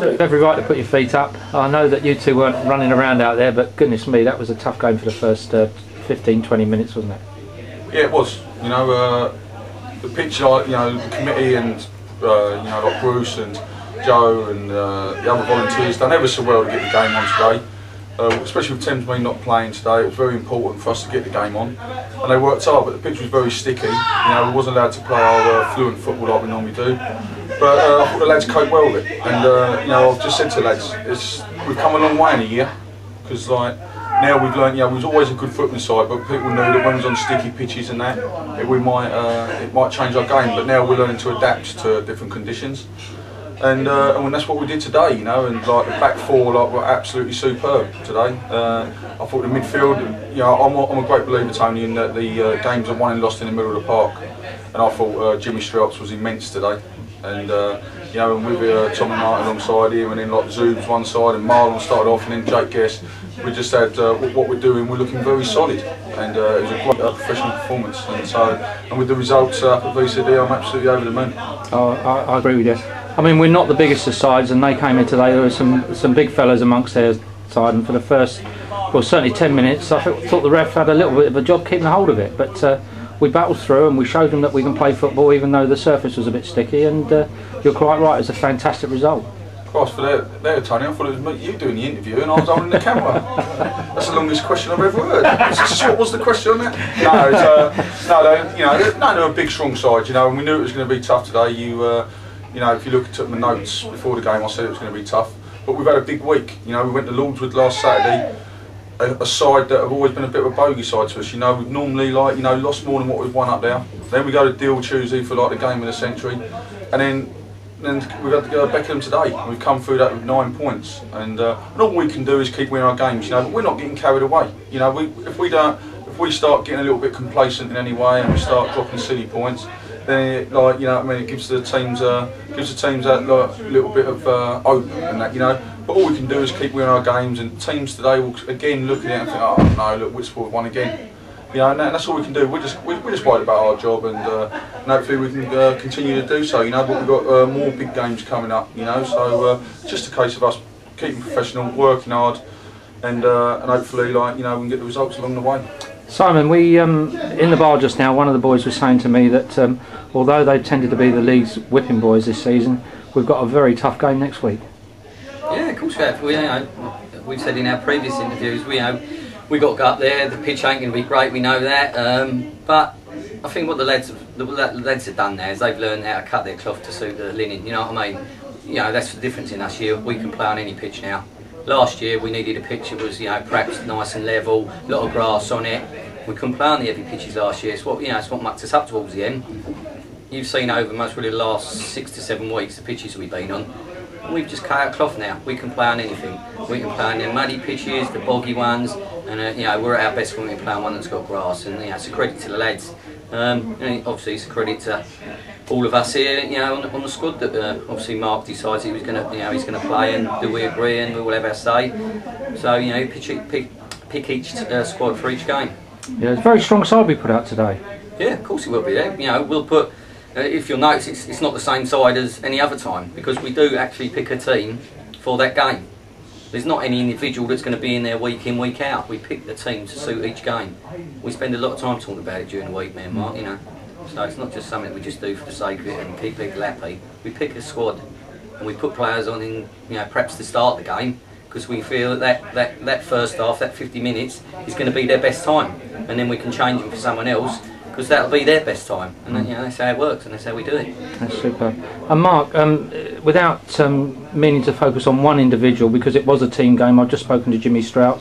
Every right to put your feet up. I know that you two weren't running around out there, but goodness me, that was a tough game for the first 15-20 minutes, wasn't it? Yeah, it was. You know, the pitch, you know, the committee and you know, like Bruce and Joe and the other volunteers done ever so well to get the game on today. Especially with Thamesmead not playing today, it was very important for us to get the game on. And they worked hard, but the pitch was very sticky. You know, we wasn't allowed to play our fluent football like we normally do. But I thought the lads coped well with it. And you know, I've just said to the lads, we've come a long way in a year. Because like, now we've learned, you know, we was always a good football side, but people knew that when we was on sticky pitches and that, it might change our game. But now we're learning to adapt to different conditions. And that's what we did today, you know, and like the back four were absolutely superb today. I thought the midfield, you know, I'm a great believer, Tony, in that the games are won and lost in the middle of the park. And I thought Jimmy Strauss was immense today. And you know, and with Tommy Martin alongside him, and then like Zoob's one side, and Marlon started off, and then Jake Guest. We just had what we're doing. We're looking very solid, and it was a great professional performance. And with the results up at VCD, I'm absolutely over the moon. Oh, I agree with you. I mean, we're not the biggest of sides, and they came in today. There were some big fellas amongst their side, and for the first, well, certainly 10 minutes, I thought the ref had a little bit of a job keeping a hold of it. But we battled through, and we showed them that we can play football, even though the surface was a bit sticky. And you're quite right; it's a fantastic result. Christ, for there, Tony, I thought it was you doing the interview, and I was holding the camera. That's the longest question I've ever heard. What was the question on that? No, they're a big, strong side, you know, and we knew it was going to be tough today. You know, if you look at my notes before the game, I said it was going to be tough. But we've had a big week. You know, we went to Lordswood last Saturday, a side that have always been a bit of a bogey side to us. You know, we've normally, like, you know, lost more than what we've won up there. Then we go to Deal Tuesday for like the game of the century, and then we've had to go to Beckenham today. We've come through that with 9 points, and all we can do is keep winning our games. You know, but we're not getting carried away. You know, if we start getting a little bit complacent in any way, and we start dropping silly points, then it, like, you know what I mean, it gives the teams that like, little bit of hope and that, you know. But all we can do is keep winning our games, and teams today will again look at it and think, oh no, look, Whitsport won again. You know, and that's all we can do. We're just worried about our job, and hopefully we can continue to do so. You know, but we've got more big games coming up. You know, so just a case of us keeping professional, working hard, and hopefully, like, you know, we can get the results along the way. Simon, we in the bar just now, one of the boys was saying to me that although they've tended to be the league's whipping boys this season, we've got a very tough game next week. Yeah, of course we have. We've said in our previous interviews, we got to go up there. The pitch ain't going to be great, we know that. But I think what the lads have done there is they've learned how to cut their cloth to suit the linen. You know what I mean? You know, that's the difference in us here. We can play on any pitch now. Last year we needed a pitch that was, you know, perhaps nice and level, a lot of grass on it. We couldn't play on the heavy pitches last year. It's what, you know, it's what mucked us up towards the end. You've seen over most probably the last 6 to 7 weeks the pitches we've been on. We've just cut our cloth now. We can play on anything. We can play on the muddy pitches, the boggy ones, and you know, we're at our best when we play on one that's got grass. And you know, it's a credit to the lads. And obviously, it's a credit to all of us here, you know, on the squad. That obviously Mark decides he was going to, you know, he's going to play, and do we agree, and we will have our say. So you know, pick each squad for each game. Yeah, it's a very strong side we put out today. Yeah, of course it will be there. You know, we'll put. If you'll notice, it's not the same side as any other time, because we do actually pick a team for that game. There's not any individual that's going to be in there week in, week out. We pick the team to suit each game. We spend a lot of time talking about it during the week, me and Mark, you know. So it's not just something we just do for the sake of it and keep people happy. We pick a squad and we put players on in, you know, perhaps to start the game, because we feel that first half, that 50 minutes, is going to be their best time, and then we can change them for someone else, because that'll be their best time, and then, you know, that's how it works, and that's how we do it. That's super. And Mark, without meaning to focus on one individual, because it was a team game, I've just spoken to Jimmy Strauss.